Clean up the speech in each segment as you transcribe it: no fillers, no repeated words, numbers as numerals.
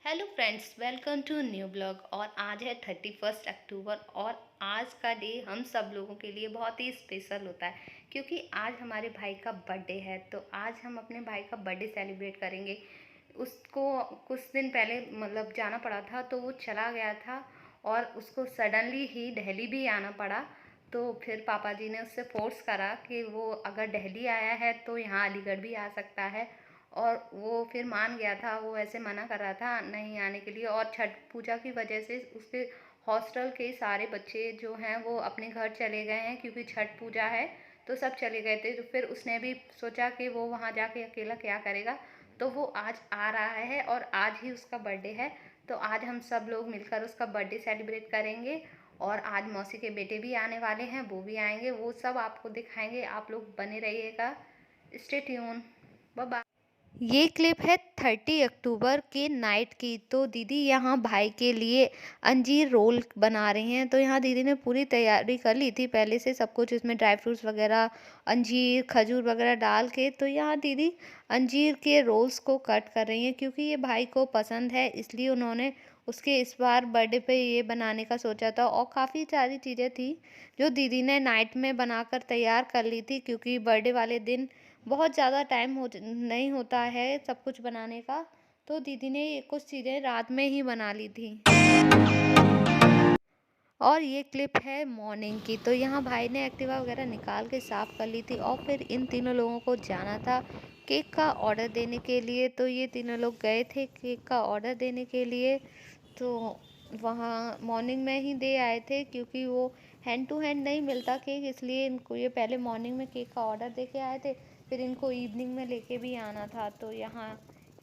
Hello friends, welcome to new blog. और आज है 31 अक्टूबर और आज का डे हम सब लोगों के लिए बहुत ही स्पेशल होता है क्योंकि आज हमारे भाई का बर्थडे है। तो आज हम अपने भाई का बर्थडे सेलिब्रेट करेंगे। उसको कुछ दिन पहले मतलब जाना पड़ा था, तो वो चला गया था और उसको सडनली ही दिल्ली भी आना पड़ा। तो फिर पापा जी ने उससे फोर्स करा कि वो अगर दिल्ली आया है तो यहाँ अलीगढ़ भी आ सकता है। और वो फिर मान गया था। वो ऐसे मना कर रहा था नहीं आने के लिए, और छठ पूजा की वजह से उसके हॉस्टल के सारे बच्चे जो हैं वो अपने घर चले गए हैं क्योंकि छठ पूजा है। तो सब चले गए थे, तो फिर उसने भी सोचा कि वो वहाँ जाके अकेला क्या करेगा। तो वो आज आ रहा है और आज ही उसका बर्थडे है। तो आज हम सब लोग मिलकर उसका बर्थडे सेलिब्रेट करेंगे। और आज मौसी के बेटे भी आने वाले हैं, वो भी आएंगे, वो सब आपको दिखाएंगे। आप लोग बने रहिएगा, स्टे ट्यून। Bye bye. ये क्लिप है 30 अक्टूबर के नाइट की। तो दीदी यहाँ भाई के लिए अंजीर रोल बना रही हैं। तो यहाँ दीदी ने पूरी तैयारी कर ली थी पहले से, सब कुछ इसमें ड्राई फ्रूट्स वगैरह, अंजीर खजूर वगैरह डाल के। तो यहाँ दीदी अंजीर के रोल्स को कट कर रही हैं क्योंकि ये भाई को पसंद है, इसलिए उन्होंने उसके इस बार बर्थडे पे ये बनाने का सोचा था। और काफ़ी सारी चीज़ें थी जो दीदी ने नाइट में बनाकर तैयार कर ली थी क्योंकि बर्थडे वाले दिन बहुत ज़्यादा टाइम नहीं होता है सब कुछ बनाने का। तो दीदी ने ये कुछ चीज़ें रात में ही बना ली थी। और ये क्लिप है मॉर्निंग की। तो यहाँ भाई ने एक्टिवा वगैरह निकाल के साफ़ कर ली थी और फिर इन तीनों लोगों को जाना था केक का ऑर्डर देने के लिए। तो ये तीनों लोग गए थे केक का ऑर्डर देने के लिए। तो वहाँ मॉर्निंग में ही दे आए थे क्योंकि वो हैंड टू हैंड नहीं मिलता केक, इसलिए इनको ये पहले मॉर्निंग में केक का ऑर्डर दे के आए थे। फिर इनको इवनिंग में लेके भी आना था। तो यहाँ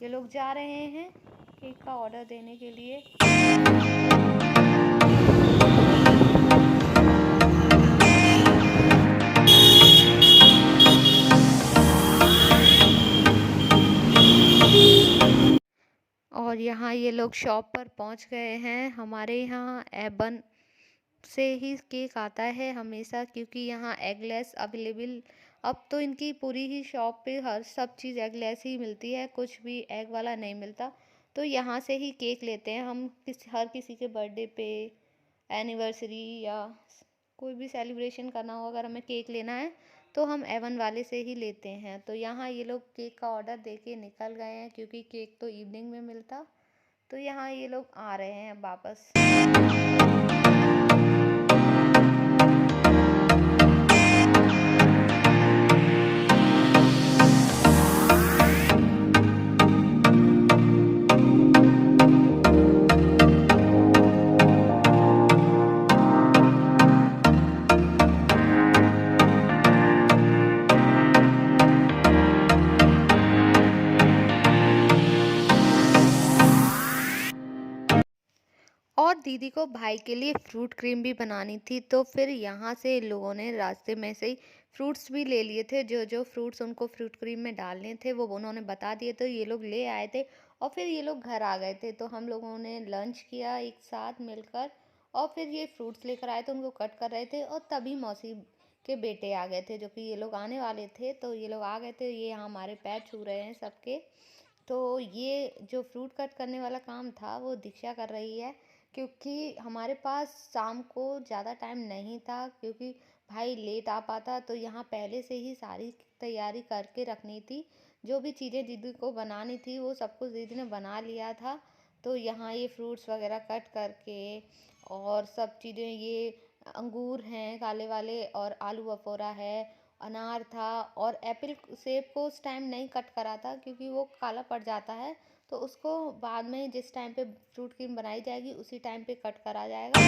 ये लोग जा रहे हैं केक का ऑर्डर देने के लिए। और यहाँ ये लोग शॉप पर पहुँच गए हैं। हमारे यहाँ एबन से ही केक आता है हमेशा क्योंकि यहाँ एगलेस अवेलेबल। अब तो इनकी पूरी ही शॉप पे हर सब चीज़ एगलेस ही मिलती है, कुछ भी एग वाला नहीं मिलता। तो यहाँ से ही केक लेते हैं हम। हर किसी के बर्थडे पे, एनिवर्सरी या कोई भी सेलिब्रेशन करना हो, अगर हमें केक लेना है तो हम एवन वाले से ही लेते हैं। तो यहाँ ये लोग केक का ऑर्डर दे के निकल गए हैं क्योंकि केक तो इवनिंग में मिलता। तो यहाँ ये लोग आ रहे हैं वापस। और दीदी को भाई के लिए फ्रूट क्रीम भी बनानी थी। तो फिर यहाँ से लोगों ने रास्ते में से ही फ्रूट्स भी ले लिए थे। जो जो फ्रूट्स उनको फ्रूट क्रीम में डालने थे वो उन्होंने बता दिए, तो ये लोग ले आए थे। और फिर ये लोग घर आ गए थे। तो हम लोगों ने लंच किया एक साथ मिलकर। और फिर ये फ्रूट्स लेकर आए थे, उनको कट कर रहे थे। और तभी मौसी के बेटे आ गए थे जो कि ये लोग आने वाले थे। तो ये लोग आ गए थे, ये यहाँ हमारे पैर छू रहे हैं सबके। तो ये जो फ्रूट कट करने वाला काम था वो दीक्षा कर रही है क्योंकि हमारे पास शाम को ज़्यादा टाइम नहीं था क्योंकि भाई लेट आ पाता। तो यहाँ पहले से ही सारी तैयारी करके रखनी थी। जो भी चीज़ें दीदी को बनानी थी वो सब कुछ दीदी ने बना लिया था। तो यहाँ ये फ्रूट्स वगैरह कट करके और सब चीज़ें, ये अंगूर हैं काले वाले और आलू बफोरा है, अनार था। और एप्पल सेब को उस टाइम नहीं कट करा था क्योंकि वो काला पड़ जाता है। तो उसको बाद में जिस टाइम पे फ्रूट क्रीम बनाई जाएगी उसी टाइम पे कट करा जाएगा।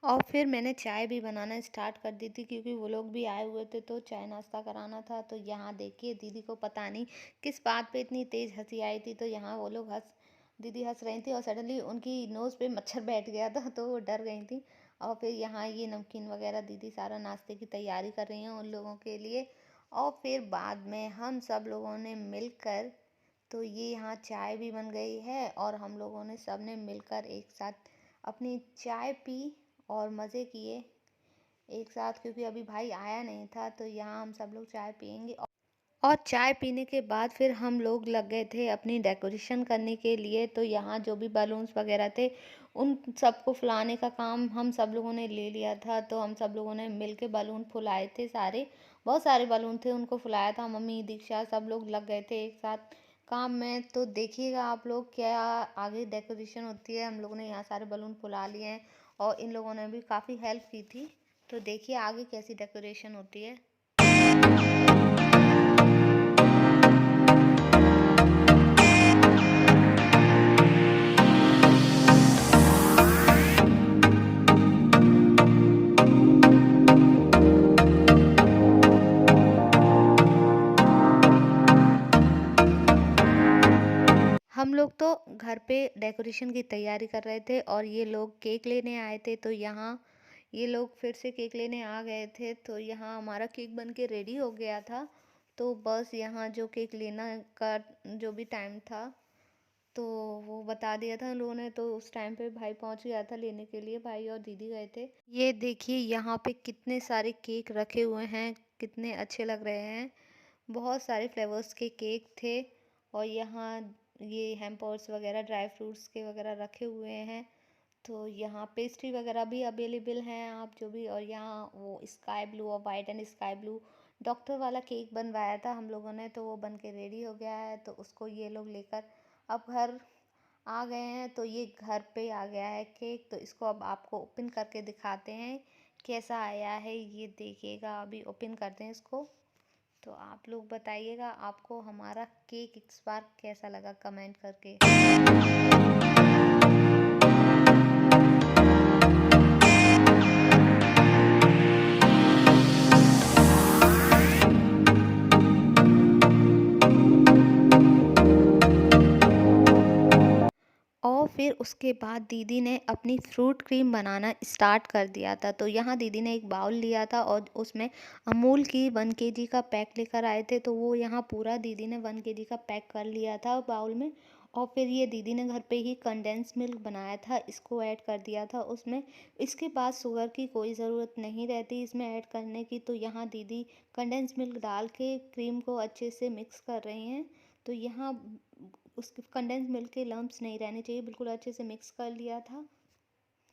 और फिर मैंने चाय भी बनाना स्टार्ट कर दी थी क्योंकि वो लोग भी आए हुए थे तो चाय नाश्ता कराना था। तो यहाँ देखिए दीदी को पता नहीं किस बात पे इतनी तेज़ हंसी आई थी। तो यहाँ वो लोग दीदी हंस रही थी और सडनली उनकी नोज़ पे मच्छर बैठ गया था तो वो डर गई थी। और फिर यहाँ ये नमकीन वगैरह दीदी सारा नाश्ते की तैयारी कर रही हैं उन लोगों के लिए। और फिर बाद में हम सब लोगों ने मिलकर, तो ये यहाँ चाय भी बन गई है और हम लोगों ने सब ने मिलकर एक साथ अपनी चाय पी और मज़े किए एक साथ क्योंकि अभी भाई आया नहीं था। तो यहाँ हम सब लोग चाय पियेंगे। और चाय पीने के बाद फिर हम लोग लग गए थे अपनी डेकोरेशन करने के लिए। तो यहाँ जो भी बलून्स वगैरह थे उन सबको फुलाने का काम हम सब लोगों ने ले लिया था। तो हम सब लोगों ने मिल के बलून फुलाए थे सारे, बहुत सारे बलून थे, उनको फुलाया था। मम्मी, दीक्षा सब लोग लग गए थे एक साथ काम में। तो देखिएगा आप लोग क्या आगे डेकोरेशन होती है। हम लोगों ने यहाँ सारे बलून फुला लिए हैं और इन लोगों ने भी काफ़ी हेल्प की थी। तो देखिए आगे कैसी डेकोरेशन होती है। हम लोग तो घर पे डेकोरेशन की तैयारी कर रहे थे और ये लोग केक लेने आए थे। तो यहाँ ये लोग फिर से केक लेने आ गए थे। तो यहाँ हमारा केक बन के रेडी हो गया था। तो बस यहाँ जो केक लेना का जो भी टाइम था तो वो बता दिया था उन लोगों ने। तो उस टाइम पे भाई पहुंच गया था लेने के लिए, भाई और दीदी गए थे। ये देखिए यहाँ पे कितने सारे केक रखे हुए हैं, कितने अच्छे लग रहे हैं। बहुत सारे फ्लेवर्स के केक थे और यहाँ ये हैम्पर्स वगैरह ड्राई फ्रूट्स के वगैरह रखे हुए हैं। तो यहाँ पेस्ट्री वगैरह भी अवेलेबल हैं, आप जो भी। और यहाँ वो स्काई ब्लू और white and sky blue doctor वाला केक बनवाया था हम लोगों ने। तो वो बन के रेडी हो गया है। तो उसको ये लोग लेकर अब घर आ गए हैं। तो ये घर पे आ गया है केक। तो इसको अब आपको ओपन करके दिखाते हैं कैसा आया है। ये देखिएगा, अभी ओपन करते हैं इसको। तो आप लोग बताइएगा आपको हमारा केक इस बार कैसा लगा कमेंट करके। और फिर उसके बाद दीदी ने अपनी फ्रूट क्रीम बनाना स्टार्ट कर दिया था। तो यहाँ दीदी ने एक बाउल लिया था और उसमें अमूल की 1 केजी का पैक लेकर आए थे। तो वो यहाँ पूरा दीदी ने 1 केजी का पैक कर लिया था बाउल में। और फिर ये दीदी ने घर पे ही कंडेंस मिल्क बनाया था, इसको ऐड कर दिया था उसमें। इसके बाद शुगर की कोई ज़रूरत नहीं रहती इसमें ऐड करने की। तो यहाँ दीदी कंडेंस मिल्क डाल के क्रीम को अच्छे से मिक्स कर रही हैं। तो यहाँ उसके कंडेंस मिल्क के लम्प्स नहीं रहने चाहिए, बिल्कुल अच्छे से मिक्स कर लिया था।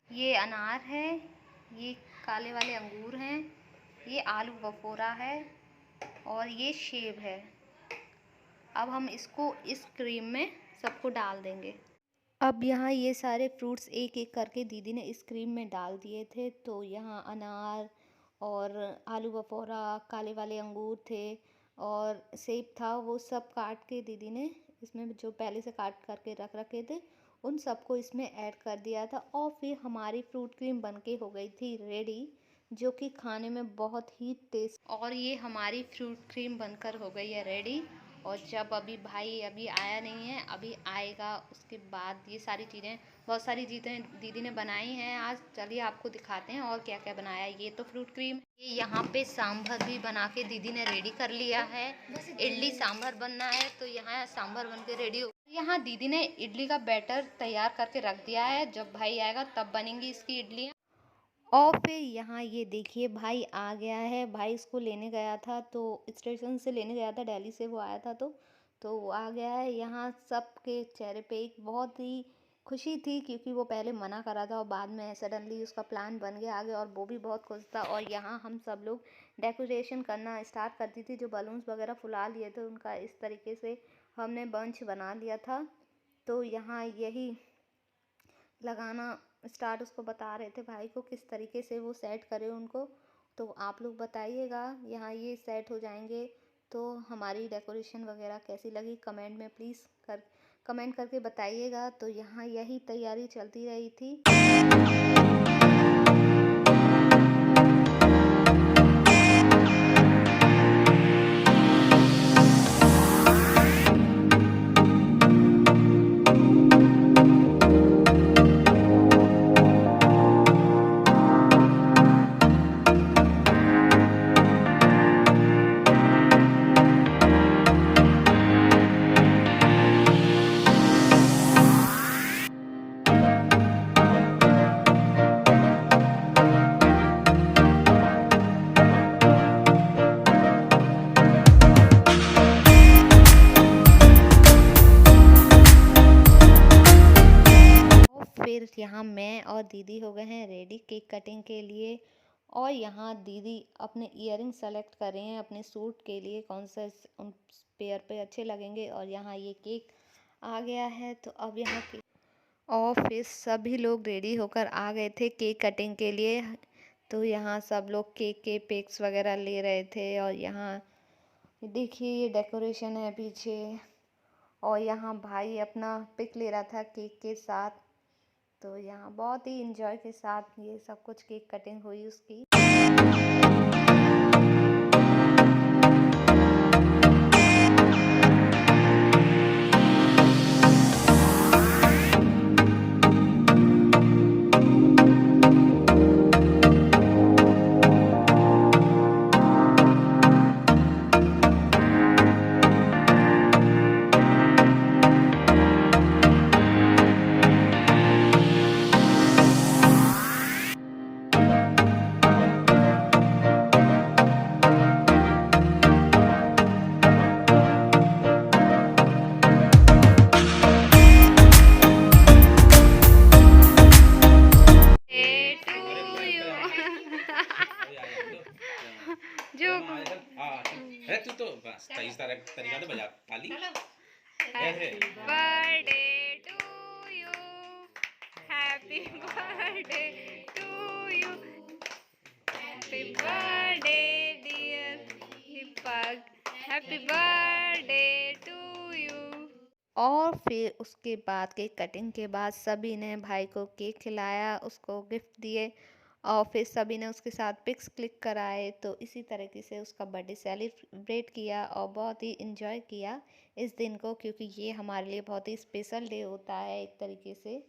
ये अनार है, ये काले वाले अंगूर हैं, ये आलू बफोरा है और ये सेब है। अब हम इसको इस क्रीम में सबको डाल देंगे। अब यहाँ ये सारे फ्रूट्स एक एक करके दीदी ने इस क्रीम में डाल दिए थे। तो यहाँ अनार और आलू बफोरा, काले वाले अंगूर थे और सेब था, वो सब काट के दीदी ने इसमें जो पहले से काट करके रख रखे थे उन सबको इसमें ऐड कर दिया था। और फिर हमारी फ्रूट क्रीम बनके हो गई थी रेडी, जो कि खाने में बहुत ही टेस्ट। और ये हमारी फ्रूट क्रीम बनकर हो गई है रेडी। और जब अभी भाई अभी आया नहीं है, अभी आएगा उसके बाद ये सारी चीज़ें, बहुत सारी चीज़ें दीदी ने बनाई हैं आज। चलिए आपको दिखाते हैं और क्या क्या बनाया है। ये तो फ्रूट क्रीम, ये यहाँ पे सांभर भी बना के दीदी ने रेडी कर लिया है। इडली सांभर बनना है तो यहाँ सांभर बन के रेडी हो। यहाँ दीदी ने इडली का बैटर तैयार करके रख दिया है, जब भाई आएगा तब बनेंगी इसकी इडली। और फिर यहाँ ये देखिए भाई आ गया है। भाई इसको लेने गया था, तो स्टेशन से लेने गया था, दिल्ली से वो आया था। तो वो आ गया है। यहाँ सबके चेहरे पे एक बहुत ही खुशी थी, क्योंकि वो पहले मना करा था और बाद में सडनली उसका प्लान बन गया आगे, और वो भी बहुत खुश था। और यहाँ हम सब लोग डेकोरेशन करना स्टार्ट कर दी थी। जो बलून्स वगैरह फुला लिए थे उनका इस तरीके से हमने बंच बना लिया था। तो यहाँ यही लगाना स्टार्ट उसको बता रहे थे भाई को किस तरीके से वो सेट करे उनको। तो आप लोग बताइएगा यहाँ ये सेट हो जाएंगे तो हमारी डेकोरेशन वगैरह कैसी लगी कमेंट में प्लीज़ कमेंट करके बताइएगा। तो यहाँ यही तैयारी चलती रही थी। यहाँ मैं और दीदी हो गए हैं रेडी केक कटिंग के लिए। और यहाँ दीदी अपने इयररिंग सेलेक्ट कर रही हैं अपने सूट के लिए, कौन सा उन पेयर पे अच्छे लगेंगे। और यहाँ ये केक आ गया है, तो अब यहाँ के और फिर सभी लोग रेडी होकर आ गए थे केक कटिंग के लिए। तो यहाँ सब लोग केक के पिक्स वगैरह ले रहे थे। और यहाँ देखिए ये डेकोरेशन है पीछे, और यहाँ भाई अपना पिक ले रहा था केक के साथ। तो यहाँ बहुत ही इंजॉय के साथ ये सब कुछ केक कटिंग हुई उसकी। जो अरे तू तो बस तरीका तो बजा ताली। Happy birthday to you, happy birthday to you, happy birthday dear Deepak, happy birthday to you. और फिर उसके बाद केक कटिंग के बाद सभी ने भाई को केक खिलाया, उसको गिफ्ट दिए, और फिर सभी ने उसके साथ पिक्स क्लिक कराए। तो इसी तरीके से उसका बर्थडे सेलिब्रेट किया और बहुत ही इन्जॉय किया इस दिन को, क्योंकि ये हमारे लिए बहुत ही स्पेशल डे होता है एक तरीके से।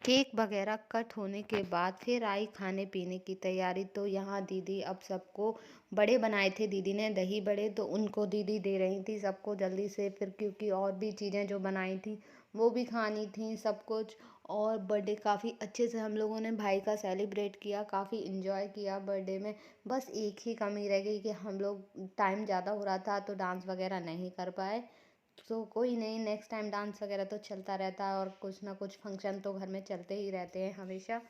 केक वगैरह कट होने के बाद फिर आई खाने पीने की तैयारी। तो यहाँ दीदी अब सबको बड़े बनाए थे दीदी ने दही बड़े, तो उनको दीदी दे रही थी सबको जल्दी से, फिर क्योंकि और भी चीज़ें जो बनाई थी वो भी खानी थी सब कुछ। और बर्थडे काफ़ी अच्छे से हम लोगों ने भाई का सेलिब्रेट किया, काफ़ी इन्जॉय किया बर्थडे में। बस एक ही कमी रह गई कि हम लोग टाइम ज़्यादा हो रहा था तो डांस वगैरह नहीं कर पाए। तो कोई नहीं, नेक्स्ट टाइम डांस वगैरह तो चलता रहता है और कुछ ना कुछ फंक्शन तो घर में चलते ही रहते हैं हमेशा।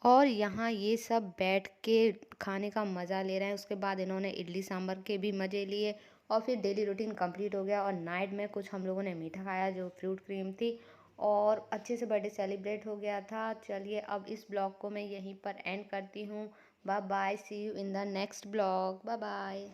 और यहाँ ये सब बैठ के खाने का मज़ा ले रहे हैं। उसके बाद इन्होंने इडली सांभर के भी मज़े लिए और फिर डेली रूटीन कंप्लीट हो गया। और नाइट में कुछ हम लोगों ने मीठा खाया जो फ्रूट क्रीम थी, और अच्छे से बर्थडे सेलिब्रेट हो गया था। चलिए अब इस ब्लॉग को मैं यहीं पर एंड करती हूँ। Bye bye, see you in the next blog, bye bye.